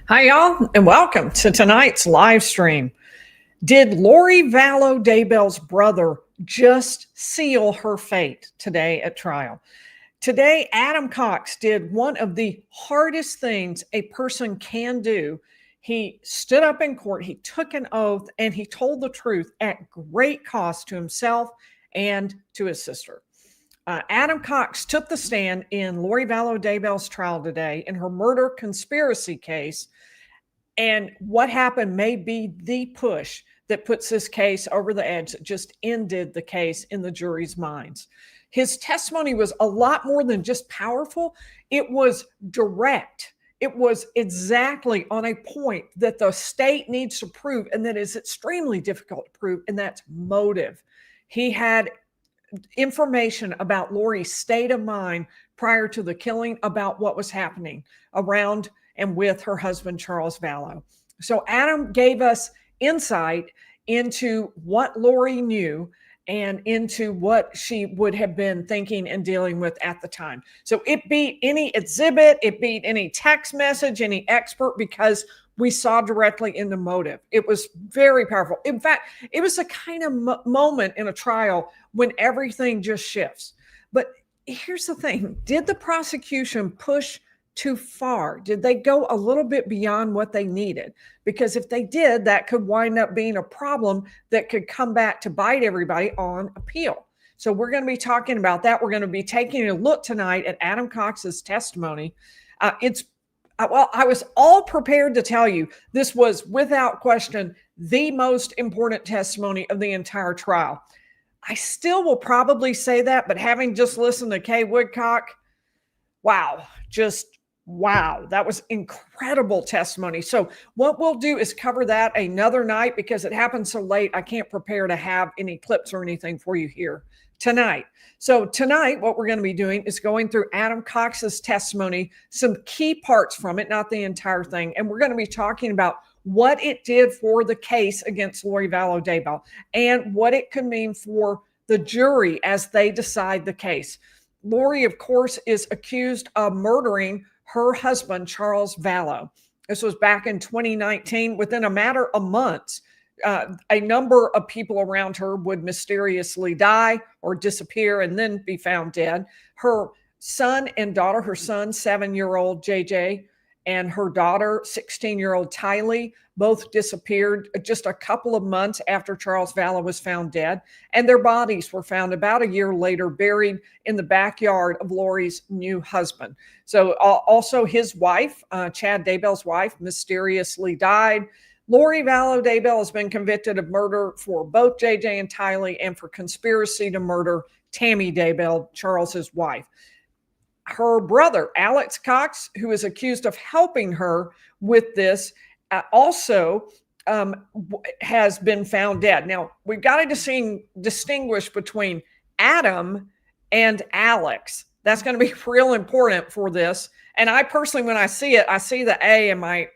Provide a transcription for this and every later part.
Hi, y'all, and welcome to tonight's live stream. Did Lori Vallow Daybell's brother just seal her fate today at trial? Today, Adam Cox did one of the hardest things a person can do. He stood up in court, he took an oath, and he told the truth at great cost to himself and to his sister. Adam Cox took the stand in Lori Vallow Daybell's trial today in her murder conspiracy case. And what happened may be the push that puts this case over the edge, that just ended the case in the jury's minds. His testimony was a lot more than just powerful. It was direct. It was exactly on a point that the state needs to prove, and that is extremely difficult to prove, and that's motive. He had information about Lori's state of mind prior to the killing, about what was happening around and with her husband, Charles Vallow. So Adam gave us insight into what Lori knew and into what she would have been thinking and dealing with at the time. So it beat any exhibit, it beat any text message, any expert, because we saw directly in the motive. It was very powerful. In fact, it was a kind of moment in a trial when everything just shifts. But here's the thing. Did the prosecution push too far? Did they go a little bit beyond what they needed? Because if they did, that could wind up being a problem that could come back to bite everybody on appeal. So we're going to be talking about that. We're going to be taking a look tonight at Adam Cox's testimony. I was all prepared to tell you this was without question the most important testimony of the entire trial. I still will probably say that, but having just listened to Kay Woodcock, wow, that was incredible testimony. So what we'll do is cover that another night, because it happened so late, I can't prepare to have any clips or anything for you here tonight. So tonight, what we're going to be doing is going through Adam Cox's testimony, some key parts from it, not the entire thing. And we're going to be talking about what it did for the case against Lori Vallow Daybell and what it could mean for the jury as they decide the case. Lori, of course, is accused of murdering her husband, Charles Vallow. This was back in 2019. Within a matter of months, a number of people around her would mysteriously die or disappear and then be found dead. Her son and daughter, her son, 7-year-old JJ, and her daughter, 16-year-old Tylee, both disappeared just a couple of months after Charles Vallow was found dead. And their bodies were found about a year later, buried in the backyard of Lori's new husband. So also his wife, Chad Daybell's wife, mysteriously died. Lori Vallow Daybell has been convicted of murder for both JJ and Tylee, and for conspiracy to murder Tammy Daybell, Charles's wife. Her brother, Alex Cox, who is accused of helping her with this, also has been found dead. Now, we've got to distinguish between Adam and Alex. That's going to be real important for this. And I personally, when I see it, I see the A, and my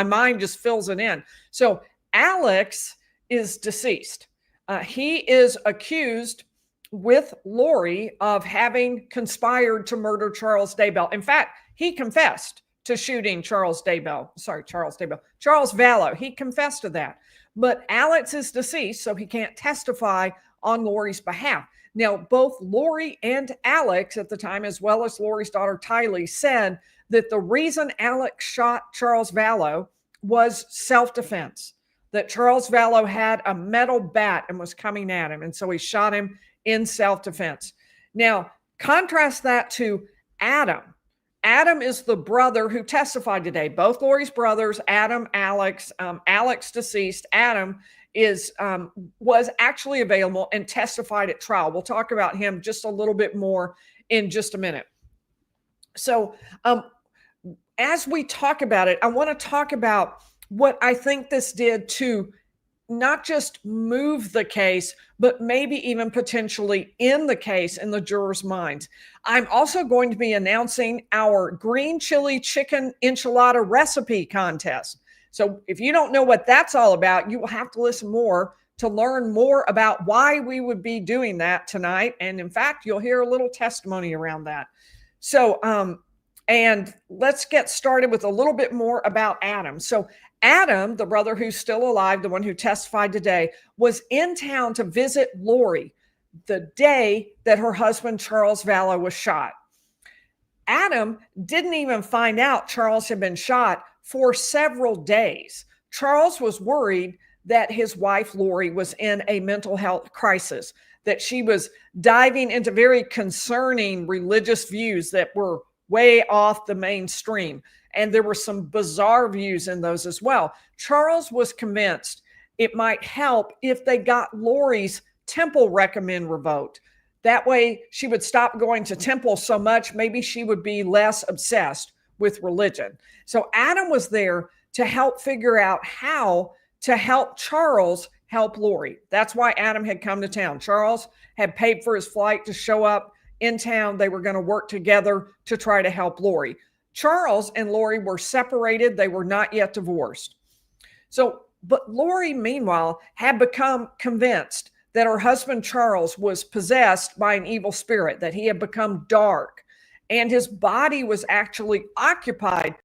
mind just fills it in. So Alex is deceased. He is accused with Lori of having conspired to murder Charles Daybell. In fact, he confessed to shooting Charles Vallow. He confessed to that. But Alex is deceased, so he can't testify on Lori's behalf. Now, both Lori and Alex at the time, as well as Lori's daughter Tylee, said that the reason Alex shot Charles Vallow was self-defense, that Charles Vallow had a metal bat and was coming at him, and so he shot him in self-defense. Now, contrast that to Adam. Adam is the brother who testified today. Both Lori's brothers, Adam, Alex, Alex deceased. Adam was actually available and testified at trial. We'll talk about him just a little bit more in just a minute. So as we talk about it, I want to talk about what I think this did to not just move the case, but maybe even potentially end the case in the jurors' minds. I'm also going to be announcing our green chili chicken enchilada recipe contest. So if you don't know what that's all about, you will have to listen more to learn more about why we would be doing that tonight. And in fact, you'll hear a little testimony around that. So And let's get started with a little bit more about Adam. So Adam, the brother who's still alive, the one who testified today, was in town to visit Lori the day that her husband, Charles Vallow, was shot. Adam didn't even find out Charles had been shot for several days. Charles was worried that his wife, Lori, was in a mental health crisis, that she was diving into very concerning religious views that were way off the mainstream. And there were some bizarre views in those as well. Charles was convinced it might help if they got Lori's temple recommend revoked. That way she would stop going to temple so much. Maybe she would be less obsessed with religion. So Adam was there to help figure out how to help Charles help Lori. That's why Adam had come to town. Charles had paid for his flight to show up in town. They were going to work together to try to help Lori. Charles and Lori were separated. They were not yet divorced. But Lori, meanwhile, had become convinced that her husband Charles was possessed by an evil spirit, that he had become dark, and his body was actually occupied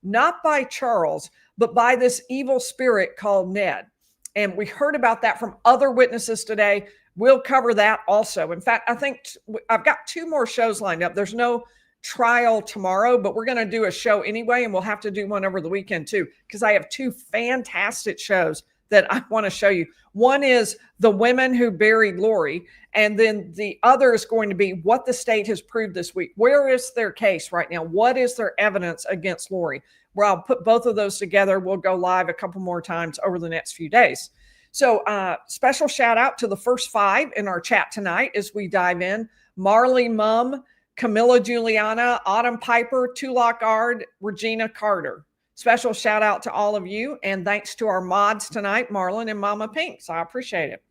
not by Charles, but by this evil spirit called Ned. And we heard about that from other witnesses today. We'll cover that also. In fact, I think I've got 2 more shows lined up. There's no trial tomorrow, but we're going to do a show anyway, and we'll have to do one over the weekend too, because I have 2 fantastic shows that I want to show you. One is the women who buried Lori, and then the other is going to be what the state has proved this week. Where is their case right now? What is their evidence against Lori? Well, I'll put both of those together. We'll go live a couple more times over the next few days. So special shout out to the first 5 in our chat tonight as we dive in. Marley Mum, Camilla Juliana, Autumn Piper, Tulak Ard, Regina Carter. Special shout out to all of you, and thanks to our mods tonight, Marlon and Mama Pinks. I appreciate it.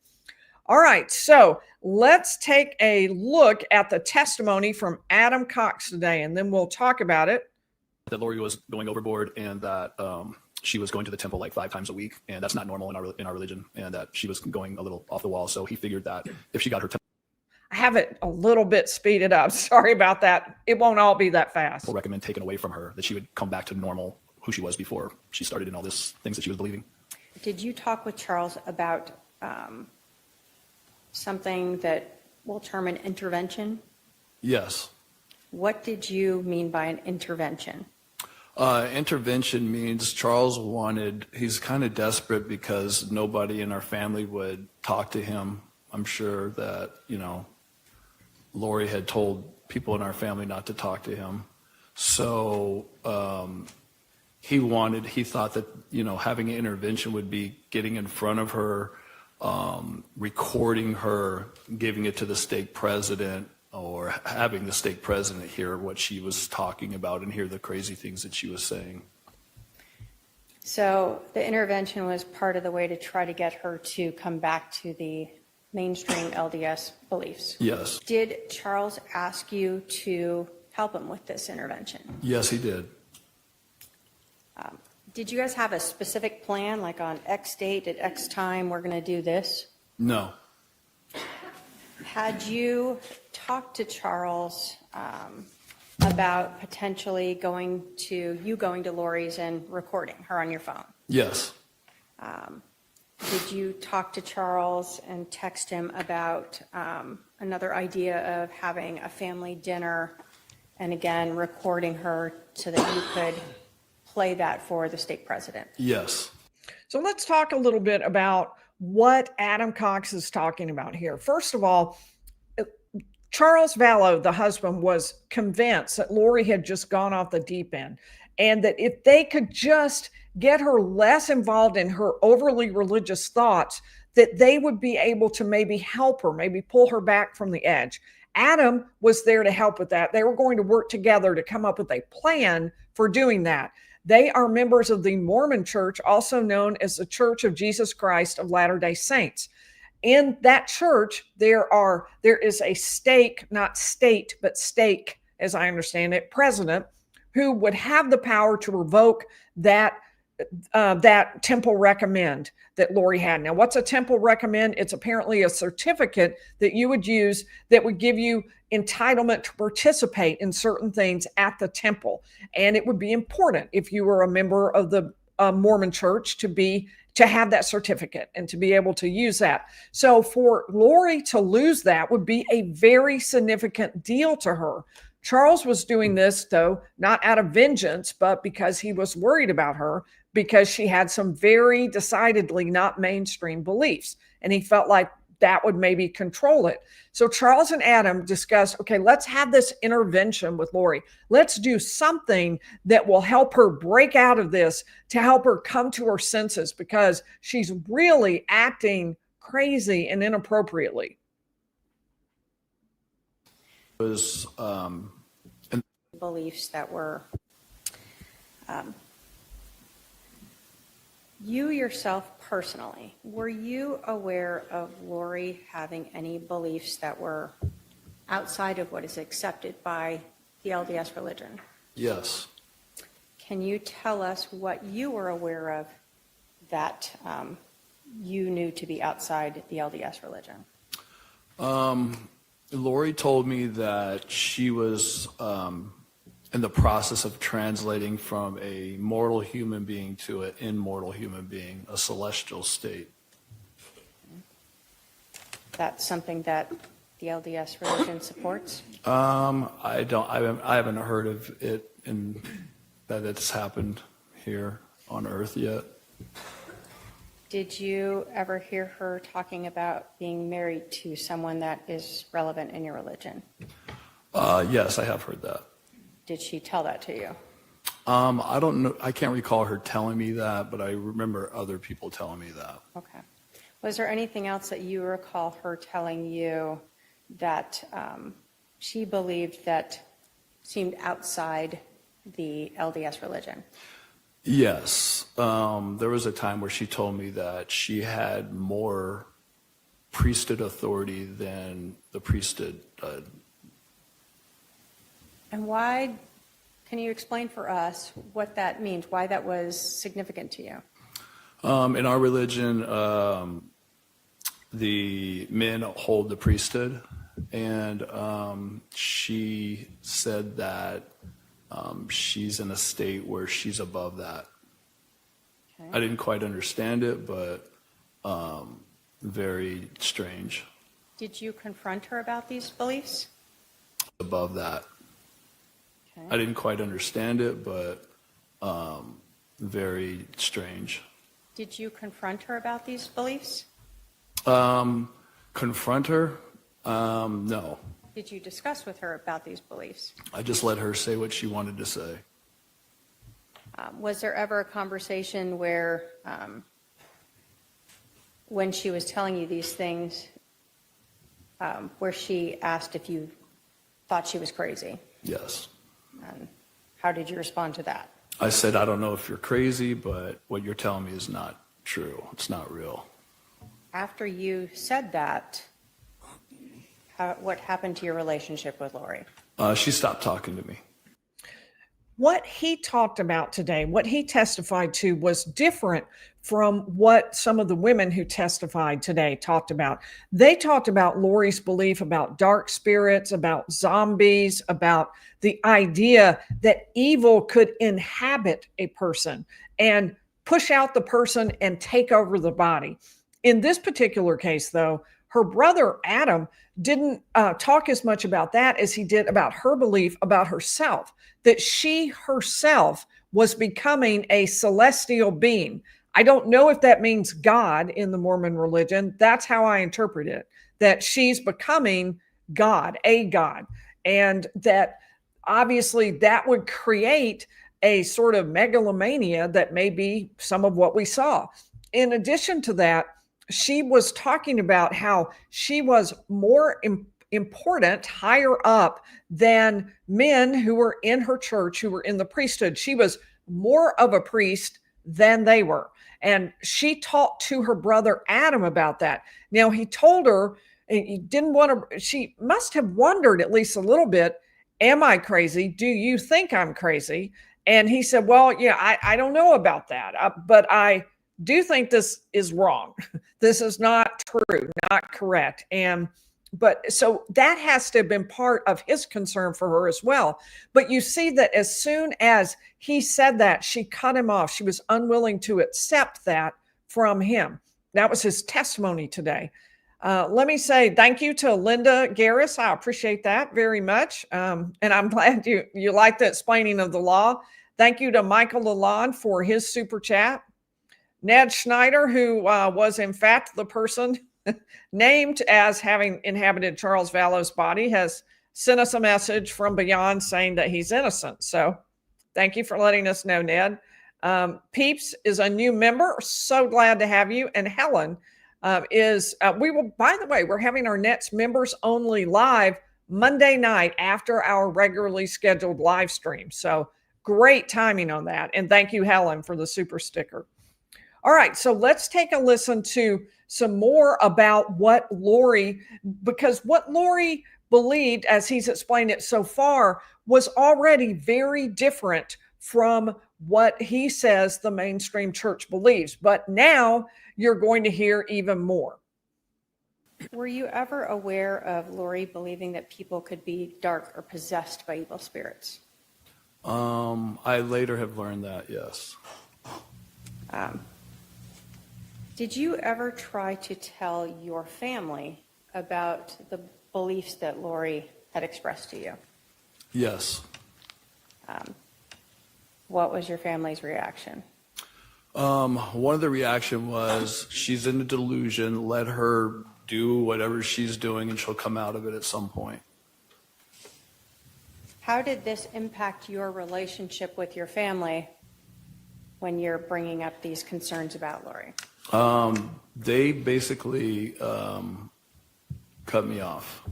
All right, so let's take a look at the testimony from Adam Cox today, and then we'll talk about it. That Lori was going overboard, and that she was going to the temple like 5 times a week, and that's not normal in our religion, and that she was going a little off the wall. So he figured that if she got her temple, I have it a little bit speeded up. Sorry about that. It won't all be that fast. Recommend taken away from her, that she would come back to normal, who she was before she started in all this things that she was believing. Did you talk with Charles about something that we'll term an intervention? Yes. What did you mean by an intervention? Intervention means Charles he's kind of desperate because nobody in our family would talk to him. I'm sure that, Lori had told people in our family not to talk to him. So he thought that, having an intervention would be getting in front of her, recording her, giving it to the stake president, or having the stake president hear what she was talking about and hear the crazy things that she was saying. So the intervention was part of the way to try to get her to come back to the mainstream LDS beliefs. Yes. Did Charles ask you to help him with this intervention? Yes, he did. Did you guys have a specific plan, like on X date at X time, we're going to do this? No. Had you talked to Charles about potentially going to Lori's and recording her on your phone? Yes. Did you talk to Charles and text him about another idea of having a family dinner and again recording her so that you could play that for the stake president? Yes. So let's talk a little bit about what Adam Cox is talking about here. First of all, Charles Vallow, the husband, was convinced that Lori had just gone off the deep end, and that if they could just get her less involved in her overly religious thoughts, that they would be able to maybe help her, maybe pull her back from the edge. Adam was there to help with that. They were going to work together to come up with a plan for doing that. They are members of the Mormon Church, also known as the Church of Jesus Christ of Latter-day Saints. In that church, there is a stake, not state, but stake, as I understand it, president, who would have the power to revoke that that temple recommend that Lori had. Now, what's a temple recommend? It's apparently a certificate that you would use that would give you entitlement to participate in certain things at the temple. And it would be important if you were a member of the Mormon church to have that certificate and to be able to use that. So for Lori to lose that would be a very significant deal to her. Charles was doing this, though, not out of vengeance, but because he was worried about her, because she had some very decidedly not mainstream beliefs. And he felt like that would maybe control it. So Charles and Adam discussed, okay, let's have this intervention with Lori. Let's do something that will help her break out of this, to help her come to her senses, because she's really acting crazy and inappropriately. Was beliefs that were, you yourself personally, were you aware of Lori having any beliefs that were outside of what is accepted by the LDS religion? Yes. Can you tell us what you were aware of that you knew to be outside the LDS religion? Lori told me that she was in the process of translating from a mortal human being to an immortal human being, a celestial state. That's something that the LDS religion supports? I haven't heard of it and that it's happened here on Earth yet. Did you ever hear her talking about being married to someone that is relevant in your religion? Yes, I have heard that. Did she tell that to you? I don't know. I can't recall her telling me that, but I remember other people telling me that. Okay. Was there anything else that you recall her telling you that she believed that seemed outside the LDS religion? Yes. There was a time where she told me that she had more priesthood authority than the priesthood. And why, can you explain for us what that means, why that was significant to you? In our religion, the men hold the priesthood, and she said that she's in a state where she's above that. Okay. I didn't quite understand it, but very strange. Did you confront her about these beliefs? Above that. Okay. I didn't quite understand it, but very strange. Did you confront her about these beliefs? Confront her? No. Did you discuss with her about these beliefs? I just let her say what she wanted to say. Was there ever a conversation where, when she was telling you these things, where she asked if you thought she was crazy? Yes. And how did you respond to that? I said, I don't know if you're crazy, but what you're telling me is not true. It's not real. After you said that, what happened to your relationship with Lori? She stopped talking to me. What he talked about today, what he testified to, was different from what some of the women who testified today talked about. They talked about Lori's belief about dark spirits, about zombies, about the idea that evil could inhabit a person and push out the person and take over the body. In this particular case, though, her brother Adam didn't talk as much about that as he did about her belief about herself, that she herself was becoming a celestial being. I don't know if that means God in the Mormon religion. That's how I interpret it, that she's becoming God, a God, and that obviously that would create a sort of megalomania that may be some of what we saw. In addition to that, she was talking about how she was more important, higher up than men who were in her church, who were in the priesthood. She was more of a priest than they were. And she talked to her brother Adam about that. Now, he told her, he didn't want to, she must have wondered at least a little bit, am I crazy? Do you think I'm crazy? And he said, well, yeah, I don't know about that, but I do think this is wrong. This is not true, not correct. But so that has to have been part of his concern for her as well. But you see that as soon as he said that, she cut him off. She was unwilling to accept that from him. That was his testimony today. Let me say thank you to Linda Garris. I appreciate that very much. And I'm glad you like the explaining of the law. Thank you to Michael Lalonde for his super chat. Ned Schneider, who was in fact the person named as having inhabited Charles Vallow's body, has sent us a message from beyond saying that he's innocent. So thank you for letting us know, Ned. Peeps is a new member. So glad to have you. And Helen we will, by the way, we're having our next members only live Monday night after our regularly scheduled live stream. So great timing on that. And thank you, Helen, for the super sticker. All right, so let's take a listen to some more about what Lori, because what Lori believed, as he's explained it so far, was already very different from what he says the mainstream church believes. But now you're going to hear even more. Were you ever aware of Lori believing that people could be dark or possessed by evil spirits? I later have learned that, yes. Did you ever try to tell your family about the beliefs that Lori had expressed to you? Yes. What was your family's reaction? One of the reaction was, she's in a delusion, let her do whatever she's doing and she'll come out of it at some point. How did this impact your relationship with your family when you're bringing up these concerns about Lori? They basically cut me off.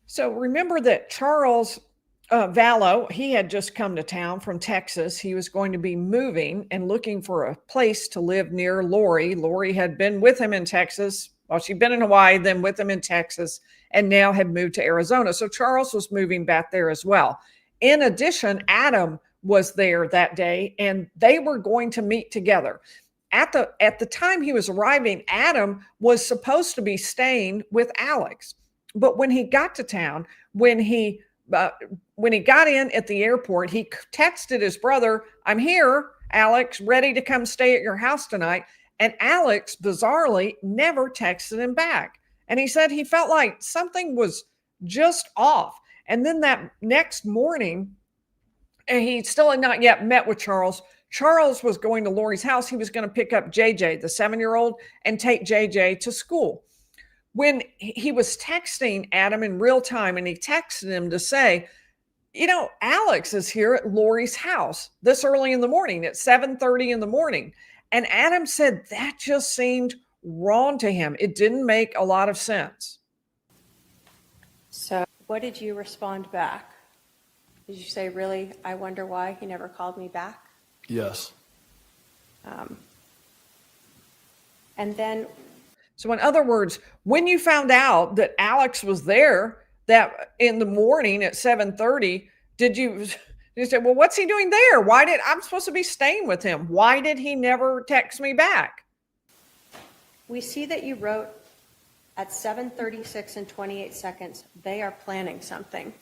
So remember that Charles Vallow, he had just come to town from Texas. He was going to be moving and looking for a place to live near Lori. Lori had been with him in Texas. Well, she'd been in Hawaii, then with him in Texas, and now had moved to Arizona. So Charles was moving back there as well. In addition, Adam was there that day, and they were going to meet together. At the time he was arriving, Adam was supposed to be staying with Alex. But when he got to town, when he got in at the airport, he texted his brother, "I'm here, Alex, ready to come stay at your house tonight." And Alex, bizarrely, never texted him back. And he said he felt like something was just off. And then that next morning, and he still had not yet met with Charles. Charles was going to Lori's house. He was going to pick up JJ, the 7-year-old, and take JJ to school. When he was texting Adam in real time, and he texted him to say, Alex is here at Lori's house this early in the morning at 7:30 in the morning. And Adam said that just seemed wrong to him. It didn't make a lot of sense. So what did you respond back? Did you say, really, I wonder why he never called me back? Yes. And then. So in other words, when you found out that Alex was there that in the morning at 7:30, did you say, well, what's he doing there? I'm supposed to be staying with him. Why did he never text me back? We see that you wrote at 7:36 and 28 seconds, they are planning something.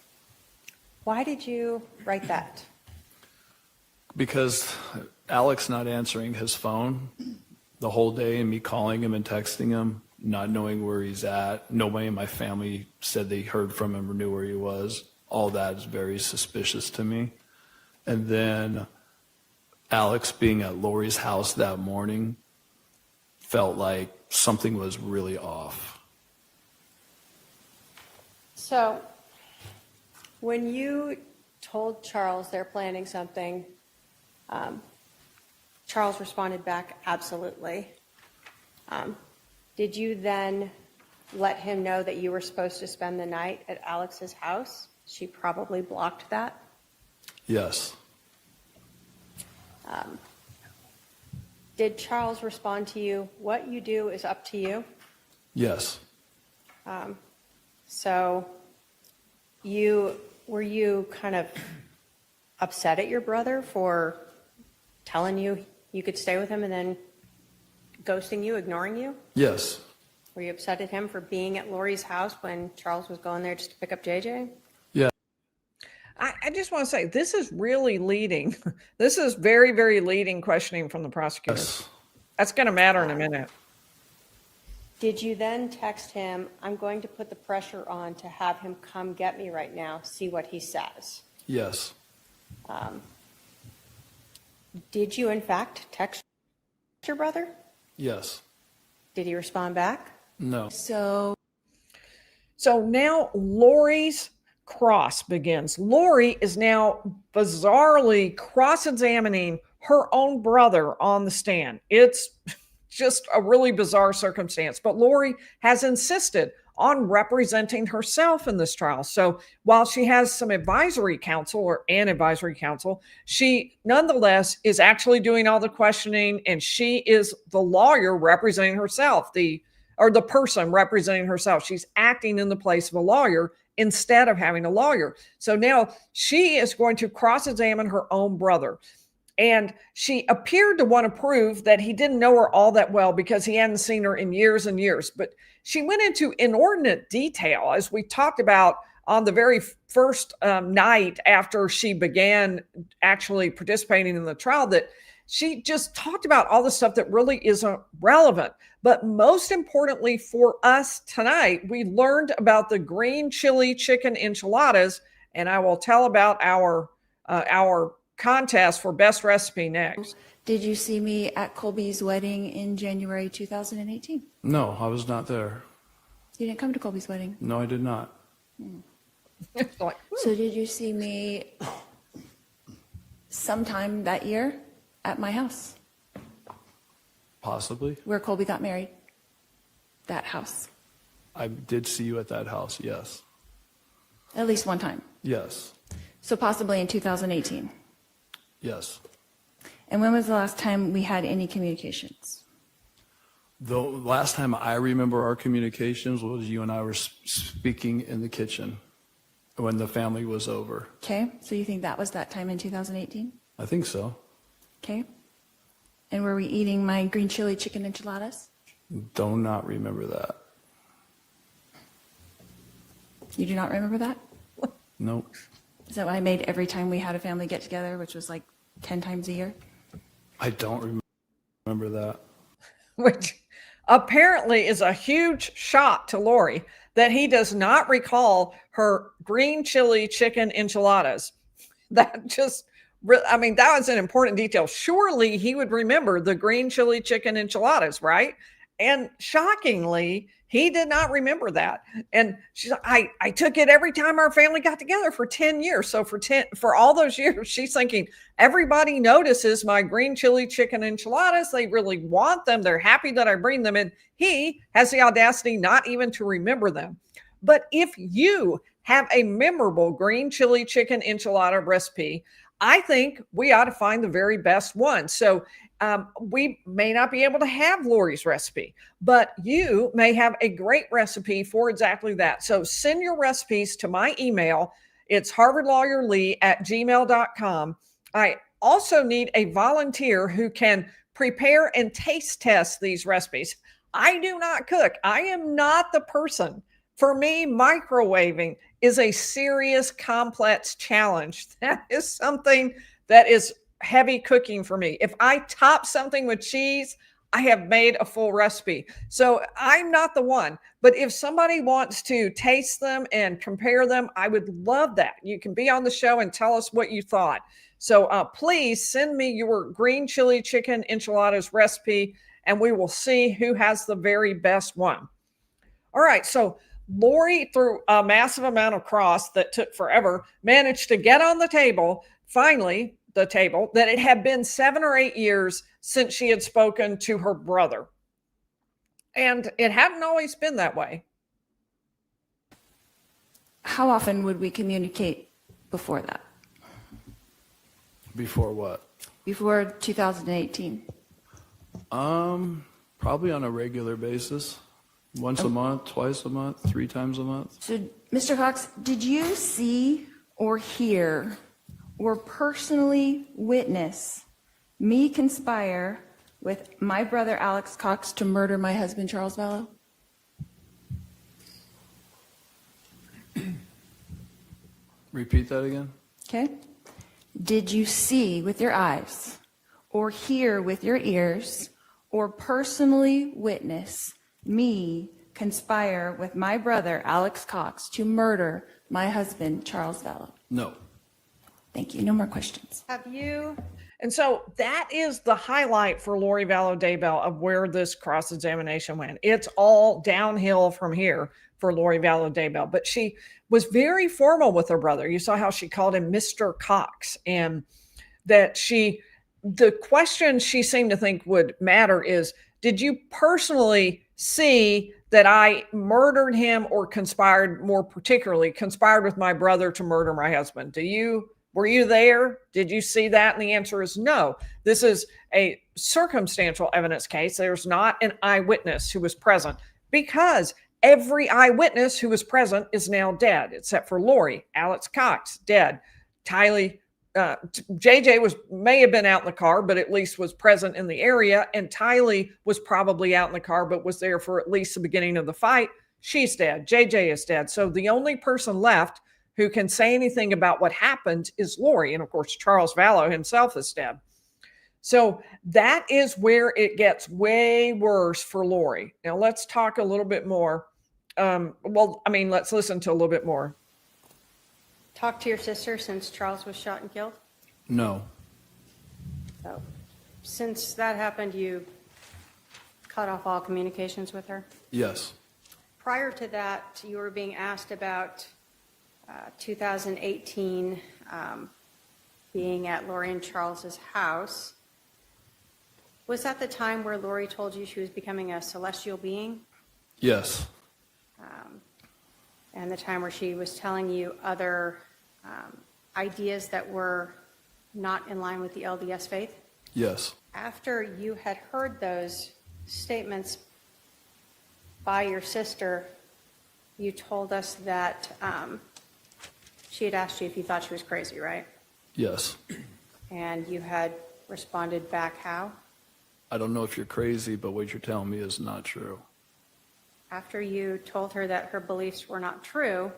Why did you write that? Because Alex not answering his phone the whole day and me calling him and texting him, not knowing where he's at. Nobody in my family said they heard from him or knew where he was. All that is very suspicious to me. And then Alex being at Lori's house that morning felt like something was really off. So when you told Charles they're planning something, Charles responded back, absolutely. Did you then let him know that you were supposed to spend the night at Alex's house? She probably blocked that. Yes. Did Charles respond to you, what you do is up to you? Yes. So were you kind of upset at your brother for telling you you could stay with him and then ghosting you, ignoring you? Yes. Were you upset at him for being at Lori's house when Charles was going there just to pick up JJ? Yeah. I just want to say, this is really leading. This is very, very leading questioning from the prosecutor. Yes. That's going to matter in a minute. Did you then text him, I'm going to put the pressure on to have him come get me right now, see what he says? Yes. Did you in fact text your brother? Yes. Did he respond back? No. So now Lori's cross begins. Lori is now bizarrely cross-examining her own brother on the stand. It's just a really bizarre circumstance, but Lori has insisted on representing herself in this trial. So while she has some advisory counsel or an advisory counsel, she nonetheless is actually doing all the questioning, and she is the lawyer representing herself, the person representing herself. She's acting in the place of a lawyer instead of having a lawyer. So now she is going to cross-examine her own brother. And she appeared to want to prove that he didn't know her all that well because he hadn't seen her in years and years. But she went into inordinate detail, as we talked about on the very first night after she began actually participating in the trial, that she just talked about all the stuff that really isn't relevant. But most importantly for us tonight, we learned about the green chili chicken enchiladas, and I will tell about our contest for best recipe next. Did you see me at Colby's wedding in January 2018? No, I was not there. You didn't come to Colby's wedding. No, I did not. Like, So did you see me sometime that year at my house Possibly. where Colby got married? That house. I did see you at that house. Yes. At least one time. Yes. So possibly in 2018. Yes. And when was the last time we had any communications? The last time I remember our communications was you and I were speaking in the kitchen when the family was over. Okay, so you think that was that time in 2018? I think so. Okay. And were we eating my green chili chicken enchiladas? Do not remember that. You do not remember that? Nope. Is that what I made every time we had a family get together, which was like 10 times a year? I don't remember that. which apparently is a huge shock to Lori, that he does not recall her green chili chicken enchiladas. That just, I mean, that was an important detail. Surely he would remember the green chili chicken enchiladas, right? And shockingly, he did not remember that. And she's like, I took it every time our family got together for 10 years. So for all those years, she's thinking, everybody notices my green chili chicken enchiladas. They really want them. They're happy that I bring them in. He has the audacity not even to remember them. But if you have a memorable green chili chicken enchilada recipe, I think we ought to find the very best one. So we may not be able to have Lori's recipe, but you may have a great recipe for exactly that. So send your recipes to my email. It's harvardlawyerlee@gmail.com. I also need a volunteer who can prepare and taste test these recipes. I do not cook. I am not the person. For me, microwaving is a serious, complex challenge. That is something that is heavy cooking for me. If I top something with cheese, I have made a full recipe. So I'm not the one. But if somebody wants to taste them and compare them, I would love that. You can be on the show and tell us what you thought. So please send me your green chili chicken enchiladas recipe, and we will see who has the very best one. All right, so Lori, through a massive amount of cross that took forever, managed to get on the table, finally, the table, that it had been 7 or 8 years since she had spoken to her brother. And it hadn't always been that way. How often would we communicate before that? Before what? Before 2018? Probably on a regular basis. Once a month, twice a month, 3 times a month. So, Mr. Cox, did you see or hear or personally witness me conspire with my brother Alex Cox to murder my husband Charles Vallow? Repeat that again? Okay. Did you see with your eyes, or hear with your ears, or personally witness me conspire with my brother Alex Cox to murder my husband Charles Vallow? No. Thank you. No more questions. Have you, And so that is the highlight for Lori Vallow Daybell of where this cross-examination went. It's all downhill from here for Lori Vallow Daybell, but she was very formal with her brother. You saw how she called him Mr. Cox, and that the question she seemed to think would matter is, did you personally see that I murdered him, or conspired, more particularly conspired with my brother to murder my husband? Were you there? Did you see that? And the answer is no. This is a circumstantial evidence case. There's not an eyewitness who was present, because every eyewitness who was present is now dead, except for Lori. Alex Cox, dead. Tylee, JJ may have been out in the car, but at least was present in the area. And Tylee was probably out in the car, but was there for at least the beginning of the fight. She's dead. JJ is dead. So the only person left who can say anything about what happened is Lori. And of course, Charles Vallow himself is dead. So that is where it gets way worse for Lori. Now let's talk a little bit more. Let's listen to a little bit more. talked to your sister since Charles was shot and killed? No. So since that happened, you cut off all communications with her? Yes. Prior to that, you were being asked about 2018 being at Lori and Charles's house. Was that the time where Lori told you she was becoming a celestial being? Yes. And the time where she was telling you other ideas that were not in line with the LDS faith? Yes. After you had heard those statements by your sister, you told us that she had asked you if you thought she was crazy, right? Yes. And you had responded back how? I don't know if you're crazy, but what you're telling me is not true. After you told her that her beliefs were not true,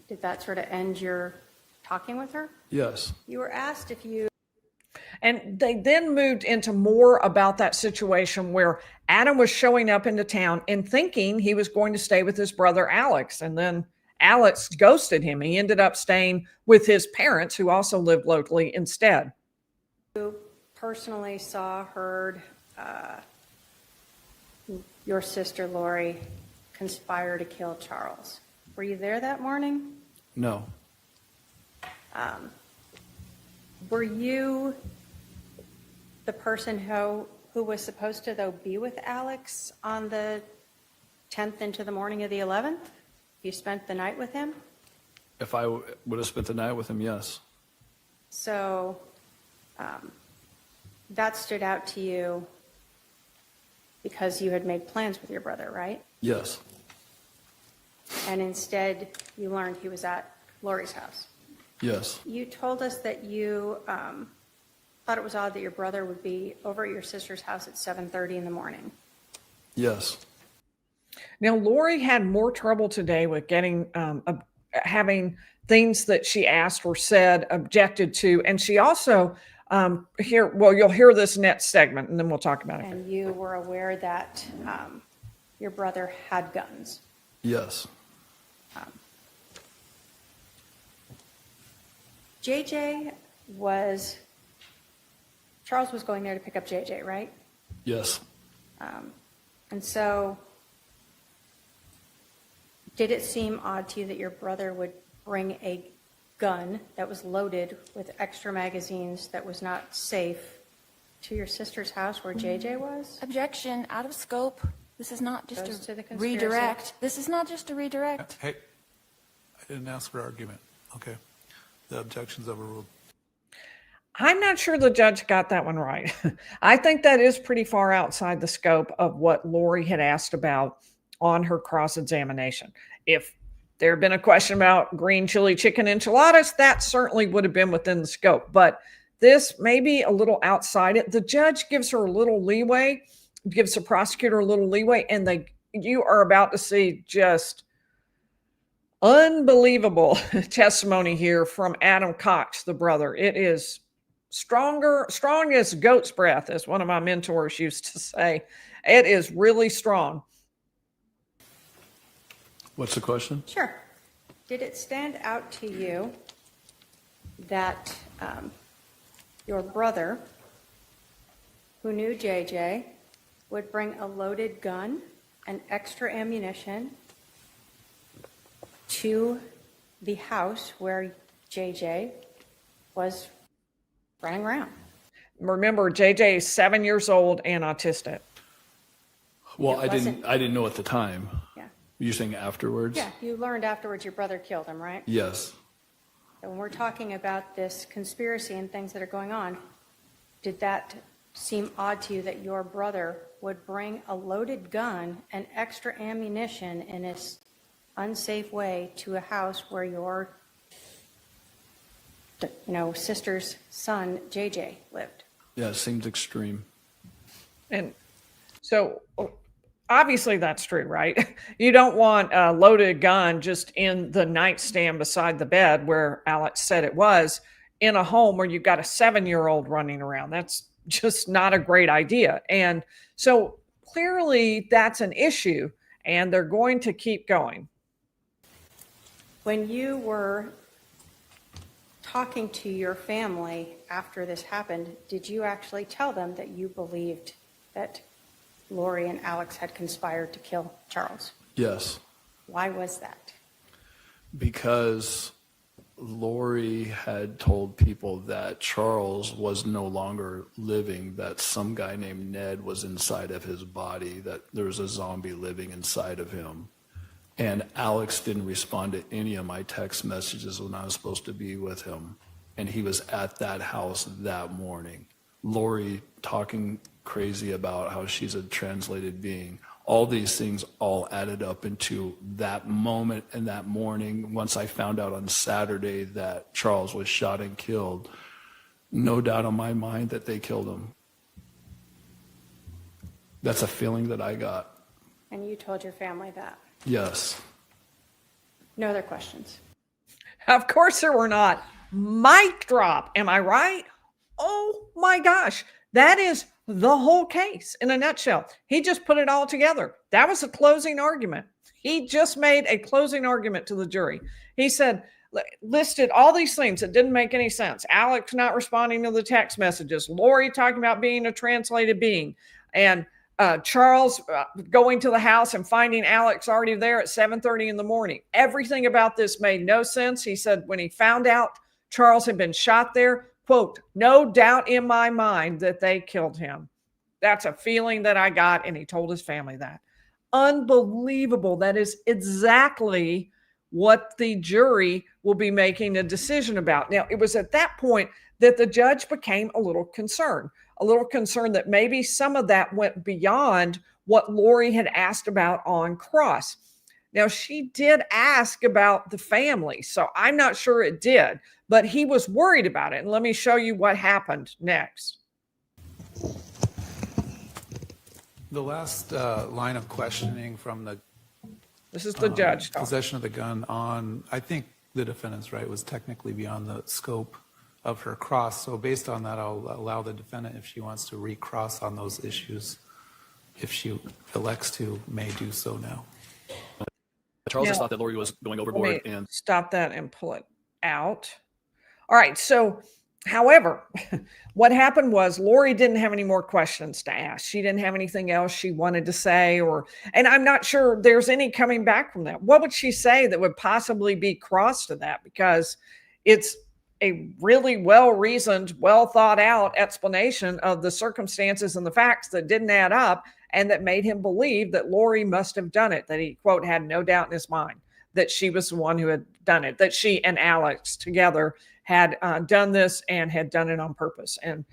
did that sort of end your talking with her? Yes. You were asked if you... And they then moved into more about that situation where Adam was showing up into town and thinking he was going to stay with his brother Alex. And then Alex ghosted him. He ended up staying with his parents, who also lived locally, instead. You personally saw, heard your sister Lori conspire to kill Charles. Were you there that morning? No. Were you the person who was supposed to, though, be with Alex on the 10th into the morning of the 11th? You spent the night with him? If I would have spent the night with him, yes. So that stood out to you because you had made plans with your brother, right? Yes. And instead, you learned he was at Lori's house. Yes. You told us that you thought it was odd that your brother would be over at your sister's house at 7:30 in the morning. Yes. Now, Lori had more trouble today with getting, having things that she asked or said objected to. And she also, you'll hear this next segment and then we'll talk about it. And you were aware that your brother had guns. Yes. Charles was going there to pick up JJ, right? Yes. And so did it seem odd to you that your brother would bring a gun that was loaded with extra magazines that was not safe to your sister's house where JJ was? Objection, out of scope. This is not just Goes to the a conspiracy. redirect. This is not just a redirect. Hey, I didn't ask for argument. Okay. The objection's overruled. I'm not sure the judge got that one right. I think that is pretty far outside the scope of what Lori had asked about on her cross-examination. If there had been a question about green chili chicken enchiladas, that certainly would have been within the scope. But this may be a little outside it. The judge gives her a little leeway, gives the prosecutor a little leeway, and you are about to see just unbelievable testimony here from Adam Cox, the brother. It is strong as goat's breath, as one of my mentors used to say. It is really strong. What's the question? Sure. Did it stand out to you that your brother, who knew JJ, would bring a loaded gun and extra ammunition to the house where JJ was running around? Remember, JJ is 7 years old and autistic. Well, It I didn't know at the time. Yeah. You're saying afterwards? Yeah, you learned afterwards your brother killed him, right? Yes. So when we're talking about this conspiracy and things that are going on, did that seem odd to you that your brother would bring a loaded gun and extra ammunition in a unsafe way to a house where your sister's son, JJ, lived? Yeah, it seems extreme. And so obviously that's true, right? You don't want a loaded gun just in the nightstand beside the bed where Alex said it was, in a home where you've got a 7-year-old running around. That's just not a great idea. And so clearly that's an issue, and they're going to keep going. When you were talking to your family after this happened, did you actually tell them that you believed that Lori and Alex had conspired to kill Charles? Yes. Why was that? Because Lori had told people that Charles was no longer living, that some guy named Ned was inside of his body, that there was a zombie living inside of him. And Alex didn't respond to any of my text messages when I was supposed to be with him. And he was at that house that morning. Lori talking crazy about how she's a translated being. All these things all added up into that moment and that morning. Once I found out on Saturday that Charles was shot and killed, no doubt in my mind that they killed him. That's a feeling that I got. And you told your family that? Yes. No other questions? Of course there were not. Mic drop. Am I right? Oh my gosh. That is the whole case in a nutshell. He just put it all together. That was a closing argument. He just made a closing argument to the jury. He said, listed all these things that didn't make any sense. Alex not responding to the text messages. Lori talking about being a translated being. And Charles going to the house and finding Alex already there at 7:30 in the morning. Everything about this made no sense. He said when he found out Charles had been shot there, quote, "No doubt in my mind that they killed him." That's a feeling that I got, and he told his family that. Unbelievable. That is exactly what the jury will be making a decision about. Now, it was at that point that the judge became a little concerned that maybe some of that went beyond what Lori had asked about on cross. Now, she did ask about the family, so I'm not sure it did, but he was worried about it. And let me show you what happened next. The last line of questioning from the This is the judge talking. possession of the gun on, I think the defendant's right, was technically beyond the scope of her cross. So based on that, I'll allow the defendant, if she wants to recross on those issues, if she elects to, may do so now. Charles just Now, thought that Lori was going Let overboard, me and stop that and pull it out. All right. So, however, what happened was Lori didn't have any more questions to ask. She didn't have anything else she wanted to say, and I'm not sure there's any coming back from that. What would she say that would possibly be cross to that? Because it's a really well-reasoned, well-thought-out explanation of the circumstances and the facts that didn't add up and that made him believe that Lori must have done it, that he, quote, had no doubt in his mind that she was the one who had done it, that she and Alex together had done this and had done it on purpose. And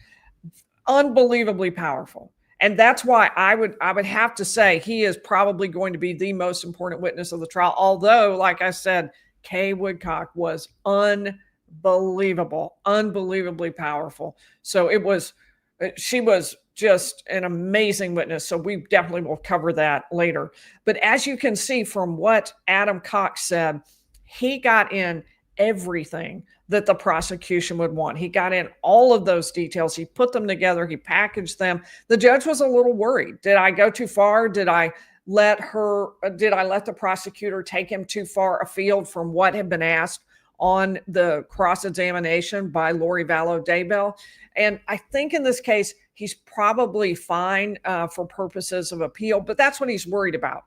unbelievably powerful. And that's why I would have to say he is probably going to be the most important witness of the trial. Although, like I said, Kay Woodcock was unbelievable, unbelievably powerful. So she was just an amazing witness. So we definitely will cover that later. But as you can see from what Adam Cox said, he got in everything that the prosecution would want. He got in all of those details. He put them together. He packaged them. The judge was a little worried. Did I go too far? Did I let the prosecutor take him too far afield from what had been asked on the cross-examination by Lori Vallow Daybell? And I think in this case, he's probably fine for purposes of appeal, but that's what he's worried about.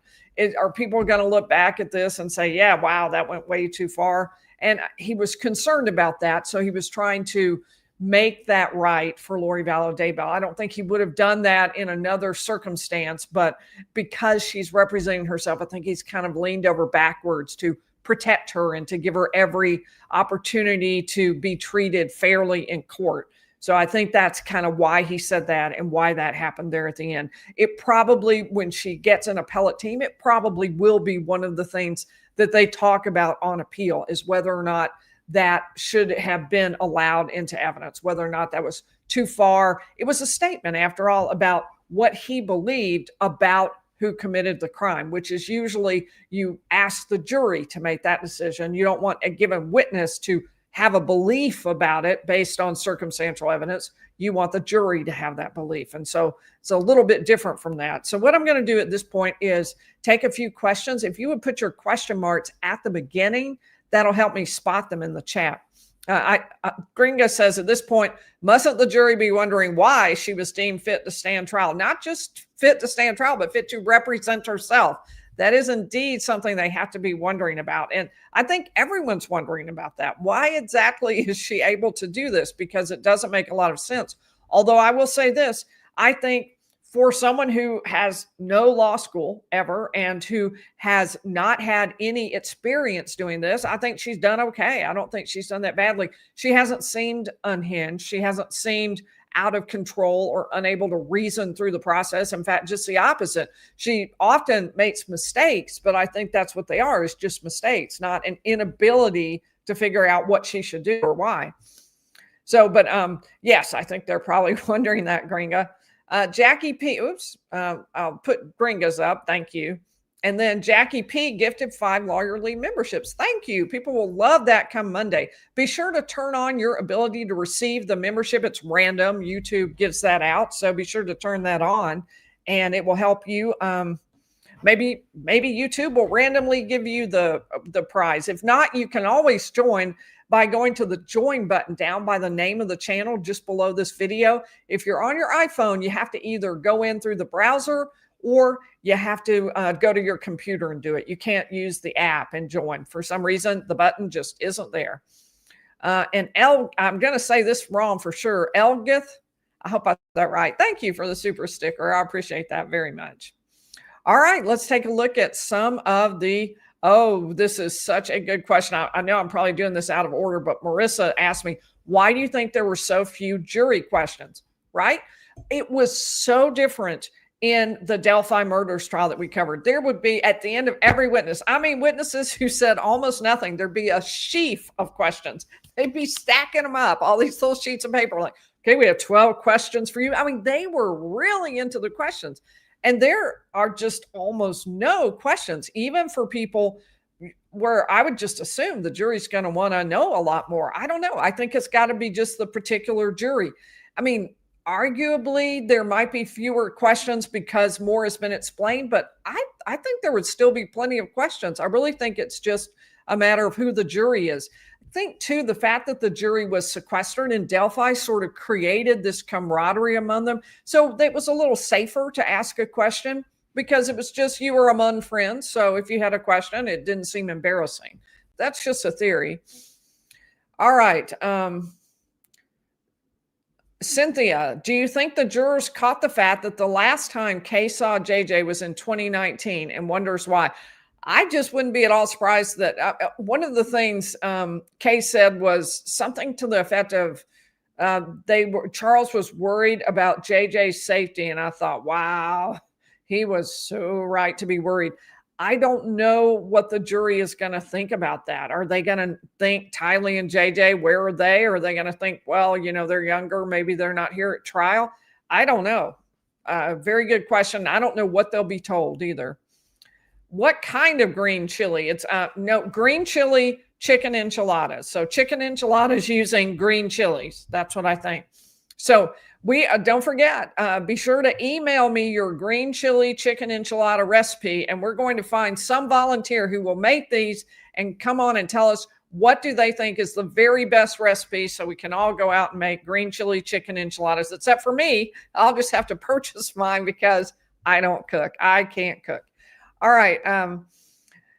Are people going to look back at this and say, yeah, wow, that went way too far? And he was concerned about that. So he was trying to make that right for Lori Vallow Daybell. I don't think he would have done that in another circumstance, but because she's representing herself, I think he's kind of leaned over backwards to protect her and to give her every opportunity to be treated fairly in court. So I think that's kind of why he said that and why that happened there at the end. It probably, when she gets an appellate team, it probably will be one of the things that they talk about on appeal, is whether or not that should have been allowed into evidence, whether or not that was too far. It was a statement, after all, about what he believed about who committed the crime, which is usually you ask the jury to make that decision. You don't want a given witness to have a belief about it based on circumstantial evidence. You want the jury to have that belief. And so it's a little bit different from that. So what I'm going to do at this point is take a few questions. If you would put your question marks at the beginning, that'll help me spot them in the chat. Gringa says, at this point, mustn't the jury be wondering why she was deemed fit to stand trial? Not just fit to stand trial, but fit to represent herself. That is indeed something they have to be wondering about. And I think everyone's wondering about that. Why exactly is she able to do this? Because it doesn't make a lot of sense. Although I will say this, I think for someone who has no law school ever and who has not had any experience doing this, I think she's done okay. I don't think she's done that badly. She hasn't seemed unhinged. She hasn't seemed out of control or unable to reason through the process. In fact, just the opposite. She often makes mistakes, but I think that's what they are, is just mistakes, not an inability to figure out what she should do or why. So, but yes, I think they're probably wondering that, Gringa. Jackie P, I'll put Gringas up. Thank you. And then Jackie P gifted 5 Lawyer League memberships. Thank you. People will love that come Monday. Be sure to turn on your ability to receive the membership. It's random. YouTube gives that out. So be sure to turn that on and it will help you. Maybe YouTube will randomly give you the prize. If not, you can always join by going to the join button down by the name of the channel just below this video. If you're on your iPhone, you have to either go in through the browser or you have to go to your computer and do it. You can't use the app and join. For some reason, the button just isn't there. And I'm going to say this wrong for sure. Elgith, I hope I said that right. Thank you for the super sticker. I appreciate that very much. All right, let's take a look at some of the, this is such a good question. I know I'm probably doing this out of order, but Marissa asked me, why do you think there were so few jury questions, right? It was so different in the Delphi murders trial that we covered. There would be, at the end of every witness, I mean, witnesses who said almost nothing, there'd be a sheaf of questions. They'd be stacking them up, all these little sheets of paper, like, okay, we have 12 questions for you. I mean, they were really into the questions. And there are just almost no questions, even for people where I would just assume the jury's going to want to know a lot more. I don't know. I think it's got to be just the particular jury. I mean, arguably, there might be fewer questions because more has been explained, but I think there would still be plenty of questions. I really think it's just a matter of who the jury is. I think, too, the fact that the jury was sequestered in Delphi sort of created this camaraderie among them. So it was a little safer to ask a question because it was just you were among friends. So if you had a question, it didn't seem embarrassing. That's just a theory. All right. Cynthia, do you think the jurors caught the fact that the last time Kay saw JJ was in 2019 and wonders why? I just wouldn't be at all surprised that one of the things Kay said was something to the effect of Charles was worried about JJ's safety. And I thought, wow, he was so right to be worried. I don't know what the jury is going to think about that. Are they going to think Tylee and JJ, where are they? Or are they going to think, well, they're younger, maybe they're not here at trial? I don't know. Very good question. I don't know what they'll be told either. What kind of green chili? It's green chili chicken enchiladas. So chicken enchiladas using green chilies. That's what I think. So we don't forget, be sure to email me your green chili chicken enchilada recipe, and we're going to find some volunteer who will make these and come on and tell us what do they think is the very best recipe, so we can all go out and make green chili chicken enchiladas. Except for me, I'll just have to purchase mine because I don't cook. I can't cook. All right.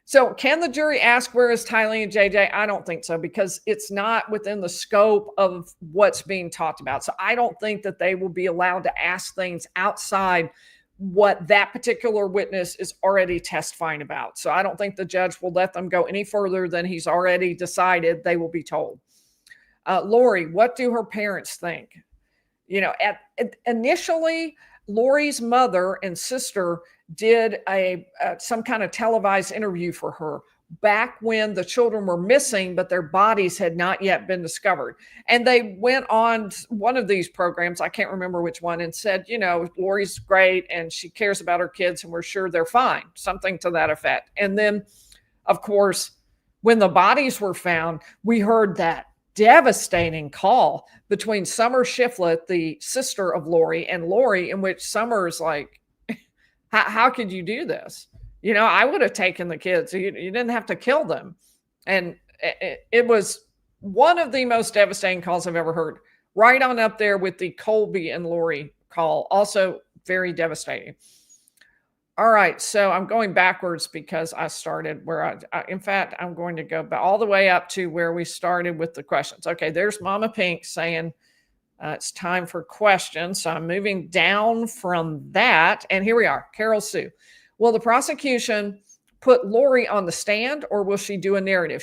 So can the jury ask where is Tylee and JJ? I don't think so, because it's not within the scope of what's being talked about. So I don't think that they will be allowed to ask things outside what that particular witness is already testifying about. So I don't think the judge will let them go any further than he's already decided they will be told. Lori, what do her parents think? Initially, Lori's mother and sister did some kind of televised interview for her back when the children were missing, but their bodies had not yet been discovered. And they went on one of these programs, I can't remember which one, and said, Lori's great and she cares about her kids and we're sure they're fine, something to that effect. And then, of course, when the bodies were found, we heard that devastating call between Summer Shiflett, the sister of Lori, and Lori, in which Summer's like, how could you do this? I would have taken the kids. You didn't have to kill them. And it was one of the most devastating calls I've ever heard. Right on up there with the Colby and Lori call. Also very devastating. All right. So I'm going backwards because I started where in fact, I'm going to go all the way up to where we started with the questions. Okay. There's Mama Pink saying, it's time for questions. So I'm moving down from that. And here we are. Carol Sue. Will the prosecution put Lori on the stand or will she do a narrative?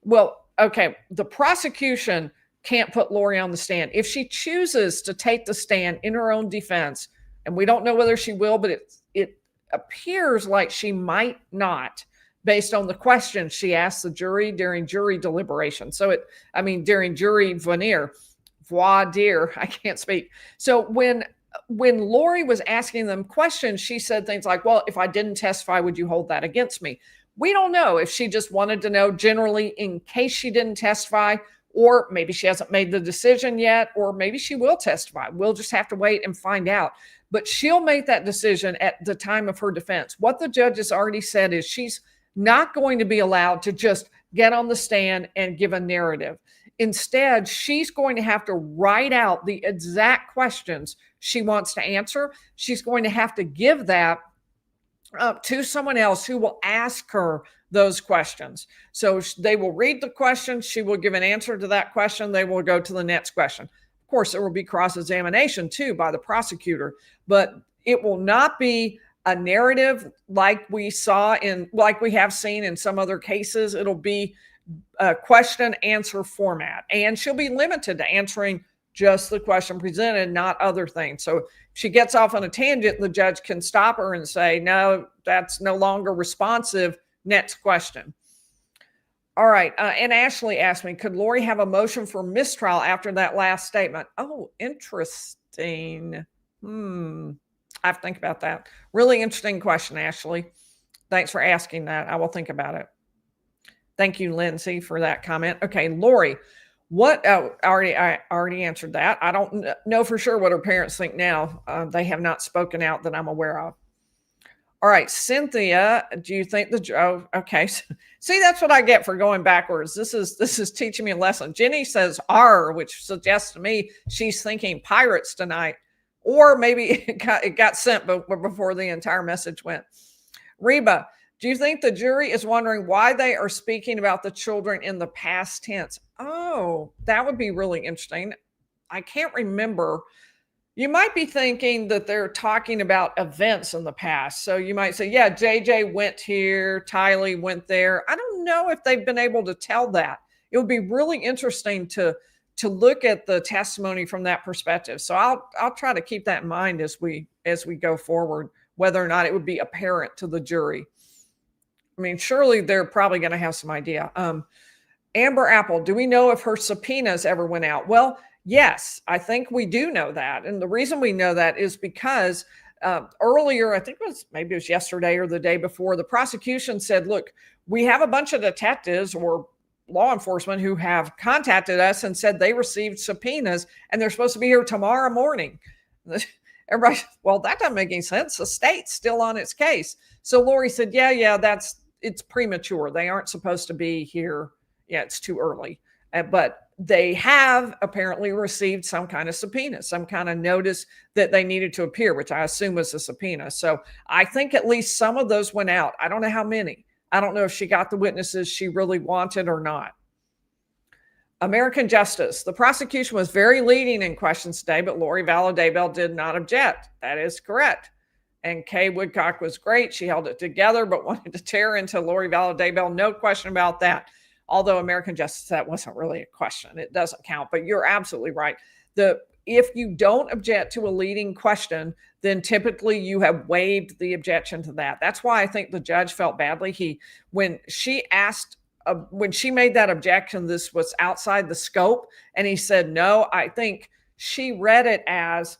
The prosecution can't put Lori on the stand. If she chooses to take the stand in her own defense, and we don't know whether she will, but it appears like she might not, based on the questions she asked the jury during jury deliberation. During jury voir dire, I can't speak. So when Lori was asking them questions, she said things like, well, if I didn't testify, would you hold that against me? We don't know if she just wanted to know generally in case she didn't testify, or maybe she hasn't made the decision yet, or maybe she will testify. We'll just have to wait and find out. But she'll make that decision at the time of her defense. What the judge has already said is she's not going to be allowed to just get on the stand and give a narrative. Instead, she's going to have to write out the exact questions she wants to answer. She's going to have to give that to someone else who will ask her those questions. So they will read the question. She will give an answer to that question. They will go to the next question. Of course, there will be cross-examination too by the prosecutor, but it will not be a narrative like we have seen in some other cases. It'll be a question answer format, and she'll be limited to answering just the question presented, not other things. So if she gets off on a tangent, the judge can stop her and say, no, that's no longer responsive. Next question. All right. And Ashley asked me, could Lori have a motion for mistrial after that last statement? Oh, interesting. I have to think about that. Really interesting question, Ashley. Thanks for asking that. I will think about it. Thank you, Lindsay, for that comment. Okay, Lori, I already answered that. I don't know for sure what her parents think now. They have not spoken out that I'm aware of. All right, Cynthia, do you think okay. See, that's what I get for going backwards. This is teaching me a lesson. Jenny says R, which suggests to me she's thinking pirates tonight, or maybe it got sent before the entire message went. Reba, do you think the jury is wondering why they are speaking about the children in the past tense? Oh, that would be really interesting. I can't remember. You might be thinking that they're talking about events in the past. So you might say, yeah, JJ went here, Tylee went there. I don't know if they've been able to tell that. It would be really interesting to to look at the testimony from that perspective. So I'll try to keep that in mind as we go forward, whether or not it would be apparent to the jury. I mean, surely they're probably going to have some idea. Amber Apple, do we know if her subpoenas ever went out? Well, yes, I think we do know that. And the reason we know that is because earlier, I think maybe it was yesterday or the day before, the prosecution said, look, we have a bunch of detectives or law enforcement who have contacted us and said they received subpoenas and they're supposed to be here tomorrow morning. Everybody, well, that doesn't make any sense. The state's still on its case. So Lori said, yeah, it's premature. They aren't supposed to be here. Yeah, it's too early. But they have apparently received some kind of subpoena, some kind of notice that they needed to appear, which I assume was a subpoena. So I think at least some of those went out. I don't know how many. I don't know if she got the witnesses she really wanted or not. American Justice. The prosecution was very leading in questions today, but Lori Vallow Daybell did not object. That is correct. And Kay Woodcock was great. She held it together, but wanted to tear into Lori Vallow Daybell. No question about that. Although American Justice, that wasn't really a question. It doesn't count, but you're absolutely right. If you don't object to a leading question, then typically you have waived the objection to that. That's why I think the judge felt badly. When she made that objection, this was outside the scope, and he said, no, I think she read it as,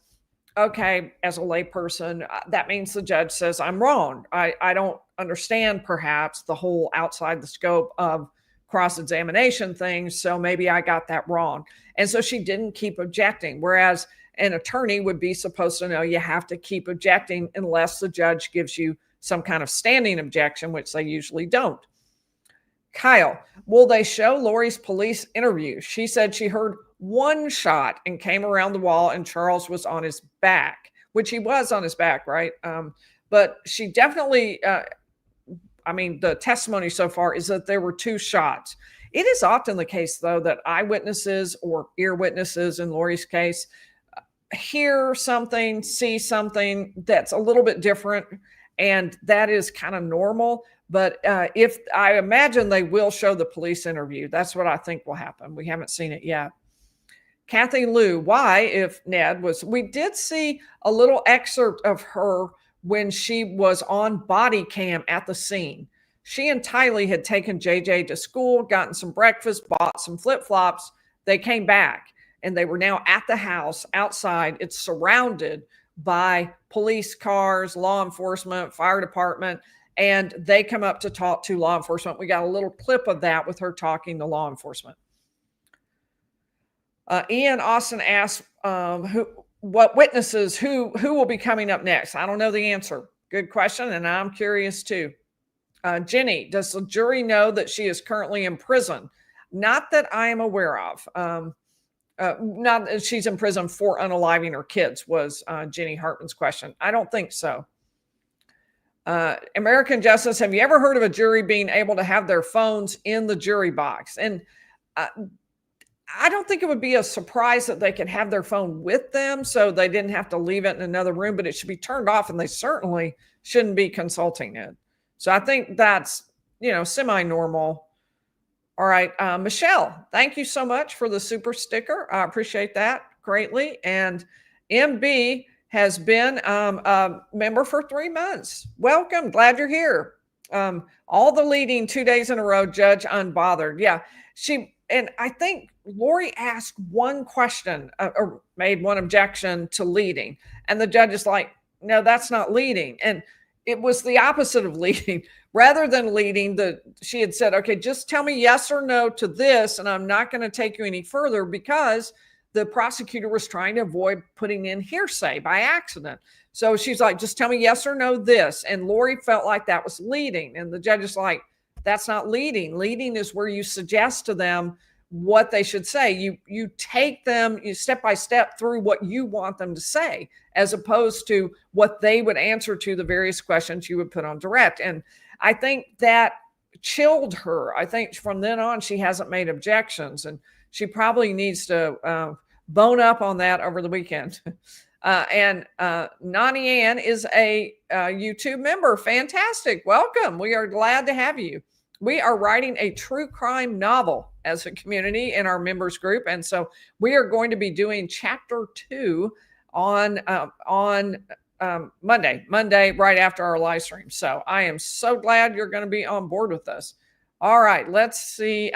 okay, as a layperson, that means the judge says I'm wrong. I don't understand perhaps the whole outside the scope of cross-examination things, so maybe I got that wrong. And so she didn't keep objecting, whereas an attorney would be supposed to know you have to keep objecting unless the judge gives you some kind of standing objection, which they usually don't. Kyle, will they show Lori's police interview? She said she heard one shot and came around the wall and Charles was on his back, which he was on his back, right? But she definitely, the testimony so far is that there were two shots. It is often the case, though, that eyewitnesses or ear witnesses in Lori's case hear something, see something that's a little bit different, and that is kind of normal. But if I imagine they will show the police interview, that's what I think will happen. We haven't seen it yet. Kathy Lou, why, if Ned was, we did see a little excerpt of her when she was on body cam at the scene. She and Tylee had taken JJ to school, gotten some breakfast, bought some flip-flops. They came back and they were now at the house outside. It's surrounded by police cars, law enforcement, fire department, and they come up to talk to law enforcement. We got a little clip of that with her talking to law enforcement. Ian Austin asked, what witnesses, who will be coming up next? I don't know the answer. Good question, and I'm curious too. Jenny, does the jury know that she is currently in prison? Not that I am aware of. Not that she's in prison for unaliving her kids was Jenny Hartman's question. I don't think so. American Justice, have you ever heard of a jury being able to have their phones in the jury box? And I don't think it would be a surprise that they could have their phone with them so they didn't have to leave it in another room, but it should be turned off and they certainly shouldn't be consulting it. So I think that's, semi-normal. All right, Michelle, thank you so much for the super sticker. I appreciate that greatly. And MB has been a member for 3 months. Welcome, glad you're here. All the leading 2 days in a row, Judge Unbothered. Yeah, and I think Lori asked one question or made one objection to leading. And the judge is like, no, that's not leading. And it was the opposite of leading. Rather than leading, she had said, okay, just tell me yes or no to this, and I'm not going to take you any further, because the prosecutor was trying to avoid putting in hearsay by accident. So she's like, just tell me yes or no this. And Lori felt like that was leading. And the judge is like, that's not leading. Leading is where you suggest to them what they should say. You take them step by step through what you want them to say, as opposed to what they would answer to the various questions you would put on direct. And I think that chilled her. I think from then on, she hasn't made objections, and she probably needs to bone up on that over the weekend. And Nani Ann is a YouTube member. Fantastic. Welcome. We are glad to have you. We are writing a true crime novel. as a community in our members group. And so we are going to be doing chapter 2 on Monday, right after our live stream. So I am so glad you're going to be on board with us. All right, let's see.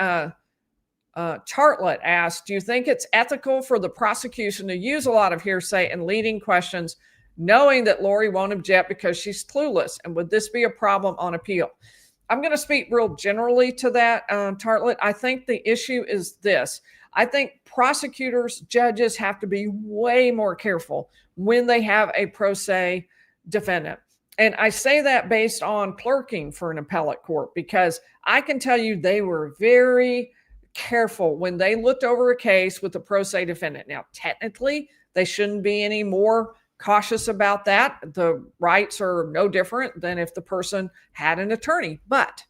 Chartlet asked, do you think it's ethical for the prosecution to use a lot of hearsay and leading questions, knowing that Lori won't object because she's clueless? And would this be a problem on appeal? I'm going to speak real generally to that, Tartlet. I think the issue is this. I think prosecutors, judges have to be way more careful when they have a pro se defendant. And I say that based on clerking for an appellate court, because I can tell you they were very careful when they looked over a case with a pro se defendant. Now, technically, they shouldn't be any more cautious about that. The rights are no different than if the person had an attorney. But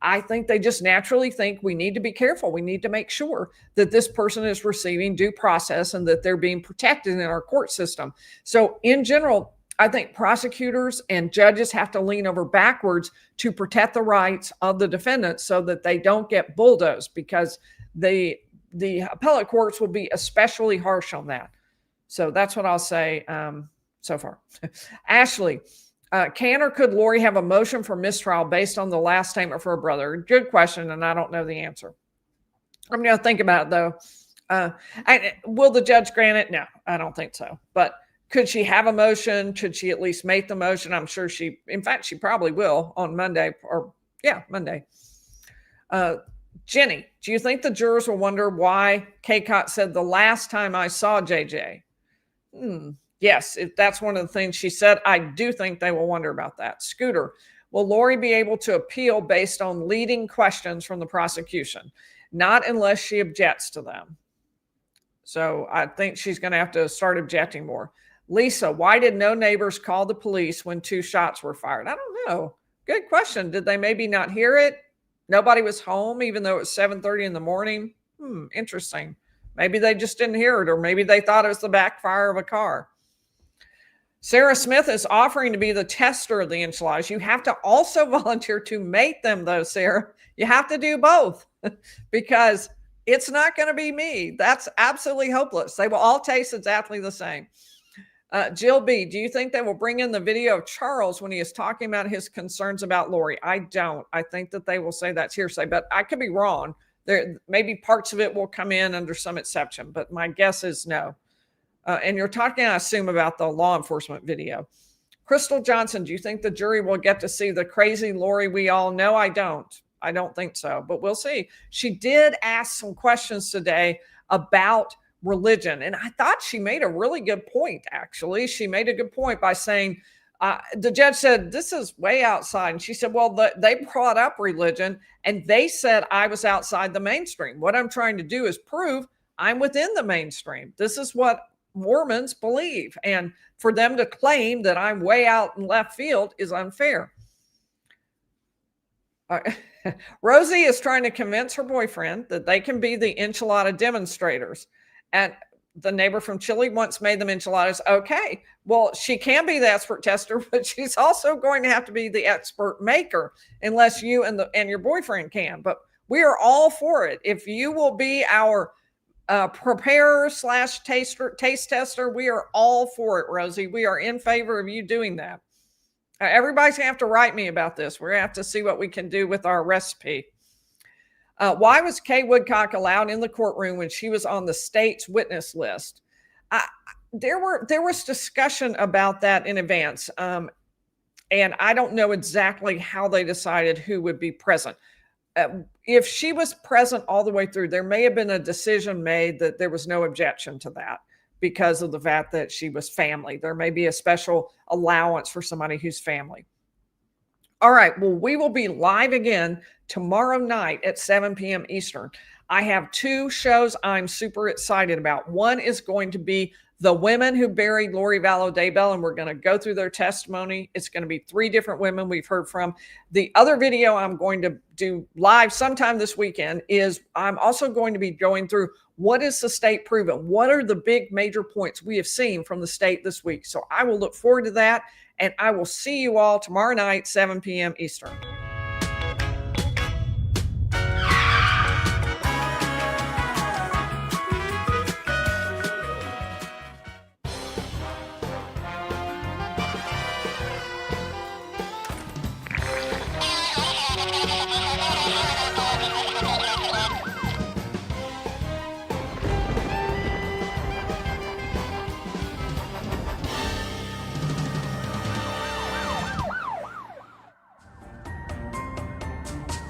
I think they just naturally think we need to be careful. We need to make sure that this person is receiving due process and that they're being protected in our court system. So in general, I think prosecutors and judges have to lean over backwards to protect the rights of the defendant so that they don't get bulldozed, because the appellate courts will be especially harsh on that. So that's what I'll say so far. Ashley, can or could Lori have a motion for mistrial based on the last statement for her brother? Good question, and I don't know the answer. I'm going to think about it, though. Will the judge grant it? No, I don't think so. But could she have a motion? Should she at least make the motion? I'm sure in fact, she probably will on Monday Monday. Jenny, do you think the jurors will wonder why Kaycott said the last time I saw JJ? Yes, if that's one of the things she said, I do think they will wonder about that. Scooter, will Lori be able to appeal based on leading questions from the prosecution? Not unless she objects to them. So I think she's going to have to start objecting more. Lisa, why did no neighbors call the police when 2 shots were fired? I don't know. Good question. Did they maybe not hear it? Nobody was home, even though it was 7:30 in the morning. Interesting. Maybe they just didn't hear it, or maybe they thought it was the backfire of a car. Sarah Smith is offering to be the tester of the enchiladas. You have to also volunteer to make them, though, Sarah. You have to do both because it's not going to be me. That's absolutely hopeless. They will all taste exactly the same. Jill B., do you think they will bring in the video of Charles when he is talking about his concerns about Lori? I don't. I think that they will say that's hearsay, but I could be wrong. There, maybe parts of it will come in under some exception, but my guess is no. And you're talking, I assume, about the law enforcement video. Crystal Johnson, do you think the jury will get to see the crazy Lori we all know? I don't. I don't think so, but we'll see. She did ask some questions today about religion, and I thought she made a really good point, actually. She made a good point by saying, the judge said, this is way outside. And she said, well, they brought up religion, and they said I was outside the mainstream. What I'm trying to do is prove I'm within the mainstream. This is what Mormons believe. And for them to claim that I'm way out in left field is unfair. Rosie is trying to convince her boyfriend that they can be the enchilada demonstrators. And the neighbor from Chile once made them enchiladas. Okay, well, she can be the expert tester, but she's also going to have to be the expert maker, unless you and your boyfriend can. But we are all for it. If you will be our preparer / taste tester, we are all for it, Rosie. We are in favor of you doing that. Everybody's going to have to write me about this. We're going to have to see what we can do with our recipe. Why was Kay Woodcock allowed in the courtroom when she was on the state's witness list? There was discussion about that in advance, and I don't know exactly how they decided who would be present. If she was present all the way through, there may have been a decision made that there was no objection to that because of the fact that she was family. There may be a special allowance for somebody who's family. All right, well, we will be live again tomorrow night at 7 p.m. Eastern. I have 2 shows I'm super excited about. One is going to be the women who buried Lori Vallow Daybell, and we're going to go through their testimony. It's going to be 3 different women we've heard from. The other video I'm going to do live sometime this weekend is I'm also going to be going through what is the state proven? What are the big major points we have seen from the state this week? So I will look forward to that, and I will see you all tomorrow night, 7 p.m. Eastern.